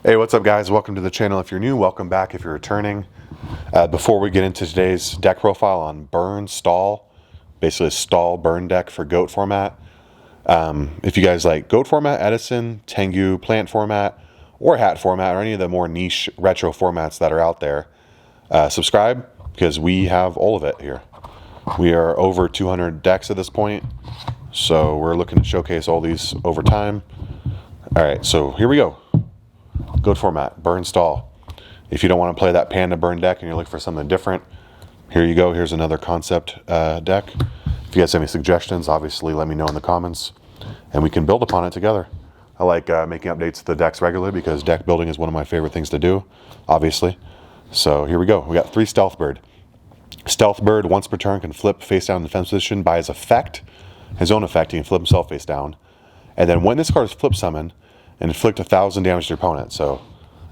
Hey, what's up guys? Welcome to the channel if you're new, welcome back if you're returning. Before we get into today's deck profile on burn, stall, basically a stall burn deck for GOAT format. If you guys like GOAT format, Edison, Tengu, plant format, or hat format, or any of the more niche retro formats that are out there, subscribe because we have all of it here. We are over 200 decks at this point, so we're looking to showcase all these over time. All right, so here we go. GOAT format, burn, stall. If you don't want to play that panda burn deck and you're looking for something different, here you go. Here's another concept deck. If you guys have any suggestions, obviously let me know in the comments and we can build upon it together. I like making updates to the decks regularly because deck building is one of my favorite things to do, obviously. So here we go. We got 3 Stealth Bird. Stealth Bird, once per turn, can flip face down in defense position by his effect. His own effect, he can flip himself face down. And then when this card is flip summon, and inflict 1,000 damage to your opponent. So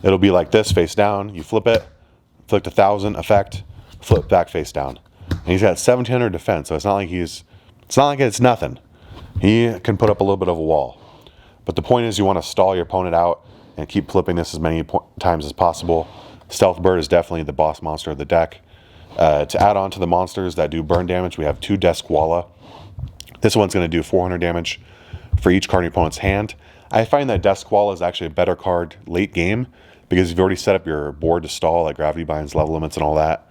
it'll be like this, face down, you flip it, inflict 1,000, effect, flip back face down. And he's got 1,700 defense, so it's not like it's nothing. He can put up a little bit of a wall. But the point is you want to stall your opponent out and keep flipping this as many times as possible. Stealth Bird is definitely the boss monster of the deck. To add on to the monsters that do burn damage, we have 2 Desquala. This one's going to do 400 damage for each card in your opponent's hand. I find that Desquala is actually a better card late game because you've already set up your board to stall, like gravity binds, level limits, and all that.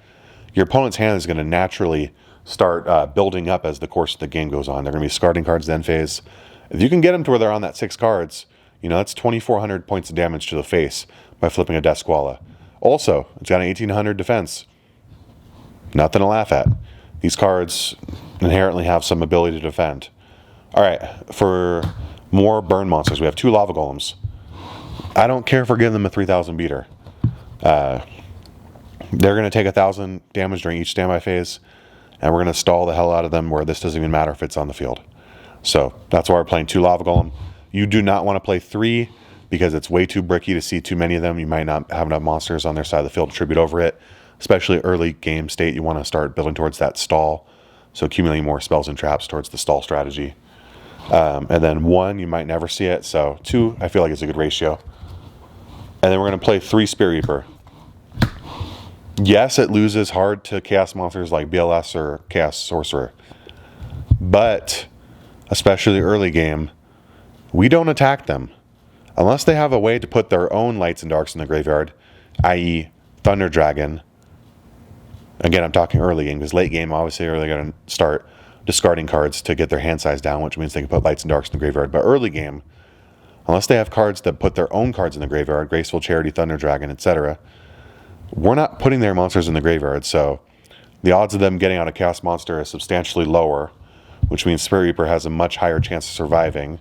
Your opponent's hand is going to naturally start building up as the course of the game goes on. They're going to be discarding cards end phase. If you can get them to where they're on that 6 cards, you know, that's 2,400 points of damage to the face by flipping a Desquala. Also, it's got an 1,800 defense. Nothing to laugh at. These cards inherently have some ability to defend. All right, for more burn monsters, we have 2 lava golems. I don't care for giving them a 3,000 beater. They're going to take 1,000 damage during each standby phase, and we're going to stall the hell out of them where this doesn't even matter if it's on the field. So that's why we're playing 2 lava golem. You do not want to play 3 because it's way too bricky to see too many of them. You might not have enough monsters on their side of the field to tribute over it. Especially early game state, you want to start building towards that stall. So accumulating more spells and traps towards the stall strategy. And then 1, you might never see it. So 2, I feel like it's a good ratio. And then we're going to play 3 Spirit Reaper. Yes, it loses hard to Chaos monsters like BLS or Chaos Sorcerer. But, especially early game, we don't attack them. Unless they have a way to put their own lights and darks in the graveyard, i.e. Thunder Dragon. Again, I'm talking early game, because late game, obviously, they're going to start discarding cards to get their hand size down, which means they can put lights and darks in the graveyard. But early game, unless they have cards that put their own cards in the graveyard, Graceful Charity, Thunder Dragon, etc., we're not putting their monsters in the graveyard. So the odds of them getting out a Chaos Monster is substantially lower, which means Spirit Reaper has a much higher chance of surviving.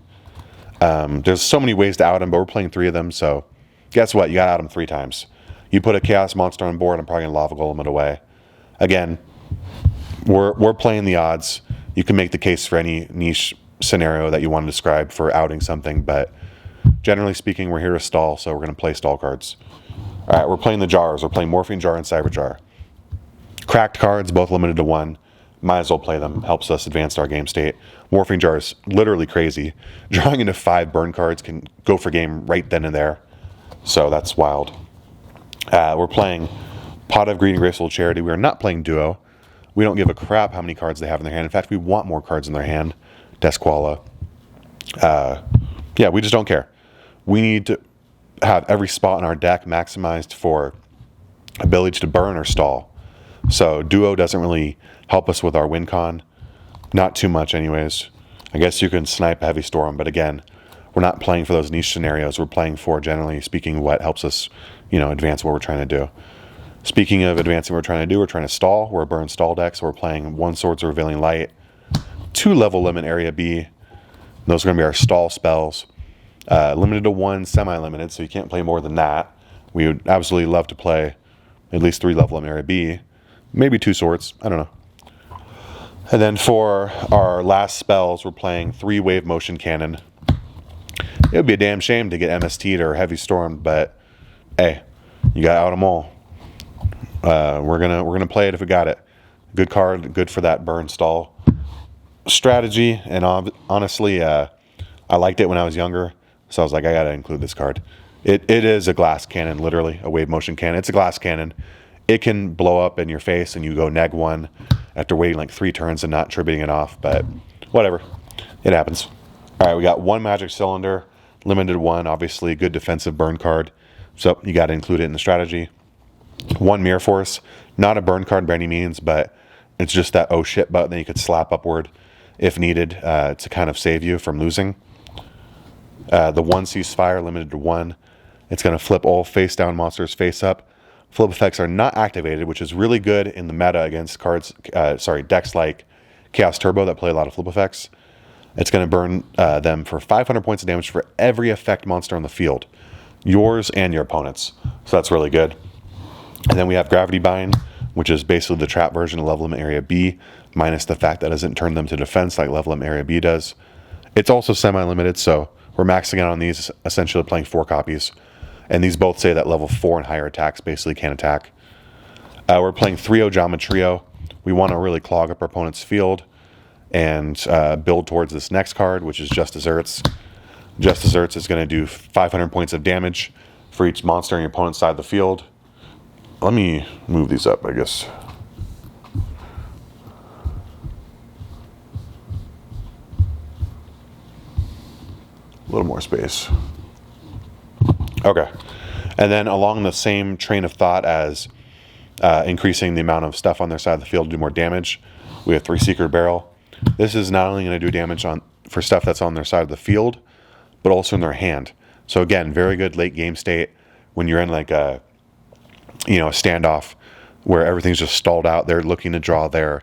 There's so many ways to out them, but we're playing 3 of them, so guess what? You got to out them 3 times. You put a Chaos Monster on board, I'm probably going to Lava Golem it away. Again, we're playing the odds. You can make the case for any niche scenario that you want to describe for outing something, but generally speaking, we're here to stall, so we're going to play stall cards. All right, we're playing the jars. We're playing Morphine Jar and Cyber Jar. Cracked cards, both limited to 1. Might as well play them. Helps us advance our game state. Morphine Jar is literally crazy. Drawing into 5 burn cards can go for game right then and there, so that's wild. We're playing Pot of Greed and Graceful Charity. We are not playing Duo. We don't give a crap how many cards they have in their hand. In fact, we want more cards in their hand. Desquala. Yeah, we just don't care. We need to have every spot in our deck maximized for ability to burn or stall. So Duo doesn't really help us with our win con. Not too much anyways. I guess you can snipe a Heavy Storm, but again, we're not playing for those niche scenarios. We're playing for, generally speaking, what helps us, advance what we're trying to do. Speaking of advancing what we're trying to do, we're trying to stall. We're a burn stall deck, so we're playing 1 Swords of Revealing Light, 2 Level Limit Area B. Those are going to be our stall spells. Limited to 1, semi-limited, so you can't play more than that. We would absolutely love to play at least 3 Level Limit Area B. Maybe 2 Swords. I don't know. And then for our last spells, we're playing 3 Wave Motion Cannon. It would be a damn shame to get MST'd or Heavy Stormed, but hey, you got to out them all. We're gonna play it if we got it. Good card, good for that burn stall strategy. And honestly, I liked it when I was younger, so I was like, I gotta include this card. It is a glass cannon, literally a wave motion cannon. It's a glass cannon. It can blow up in your face and you go -1 after waiting like 3 turns and not tributing it off, but whatever. It happens. All right, we got 1 magic cylinder, limited 1, obviously good defensive burn card. So you got to include it in the strategy. 1 mirror force, not a burn card by any means, but it's just that oh shit button that you could slap upward if needed to kind of save you from losing. The 1 ceasefire, limited to 1. It's going to flip all face down monsters face up. Flip effects are not activated, which is really good in the meta against decks like Chaos Turbo that play a lot of flip effects. It's going to burn them for 500 points of damage for every effect monster on the field, yours and your opponent's. So that's really good. And then we have Gravity Bind, which is basically the trap version of Level Limit Area B, minus the fact that it doesn't turn them to defense like Level Limit Area B does. It's also semi-limited, so we're maxing out on these, essentially playing 4 copies. And these both say that level 4 and higher attacks basically can't attack. We're playing 3 Ojama Trio. We want to really clog up our opponent's field and build towards this next card, which is Just Desserts. Just Desserts is going to do 500 points of damage for each monster on your opponent's side of the field. Let me move these up, I guess. A little more space. Okay. And then along the same train of thought as increasing the amount of stuff on their side of the field to do more damage, we have 3 Secret Barrel. This is not only going to do damage for stuff that's on their side of the field, but also in their hand. So again, very good late game state when you're in like a standoff where everything's just stalled out. They're looking to draw their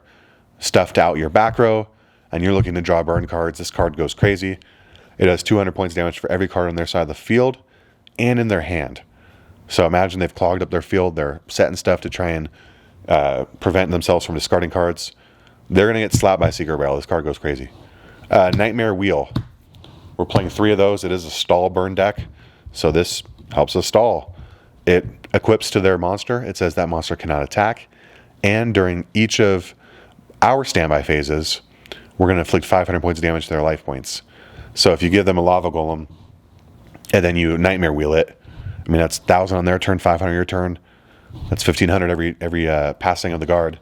stuff out your back row, and you're looking to draw burn cards. This card goes crazy. It does 200 points damage for every card on their side of the field and in their hand. So imagine they've clogged up their field. They're setting stuff to try and prevent themselves from discarding cards. They're going to get slapped by Secret Barrel. This card goes crazy. Nightmare Wheel. We're playing 3 of those. It is a stall burn deck, so this helps us stall. It equips to their monster. It says that monster cannot attack. And during each of our standby phases, we're going to inflict 500 points of damage to their life points. So if you give them a Lava Golem, and then you Nightmare Wheel it, I mean, that's 1,000 on their turn, 500 your turn. That's 1,500 every passing of the guard.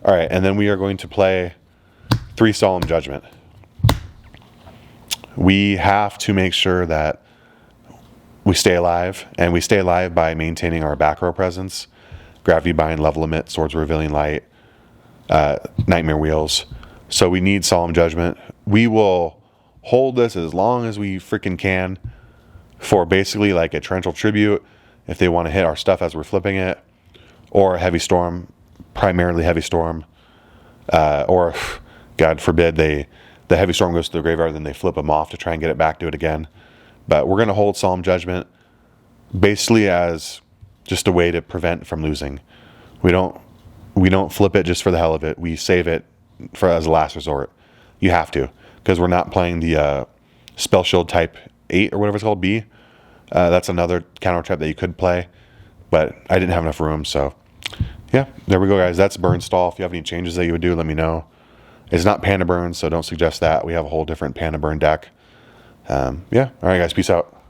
All right, and then we are going to play 3 Solemn Judgment. We have to make sure that we stay alive, and we stay alive by maintaining our back row presence. Gravity Bind, Level Limit, Swords of Revealing Light, Nightmare Wheels. So we need Solemn Judgment. We will hold this as long as we freaking can for basically like a torrential tribute if they want to hit our stuff as we're flipping it, or a heavy storm, primarily heavy storm, or God forbid the heavy storm goes to the graveyard, then they flip them off to try and get it back to it again. But we're going to hold Solemn Judgment basically as just a way to prevent from losing. We don't flip it just for the hell of it. We save it as a last resort. You have to, because we're not playing the Spell Shield type 8 or whatever it's called, B. That's another counter trap that you could play, but I didn't have enough room, so yeah, there we go, guys. That's Burn Stall. If you have any changes that you would do, let me know. It's not Panda Burn, so don't suggest that. We have a whole different Panda Burn deck. Yeah, all right, guys, peace out.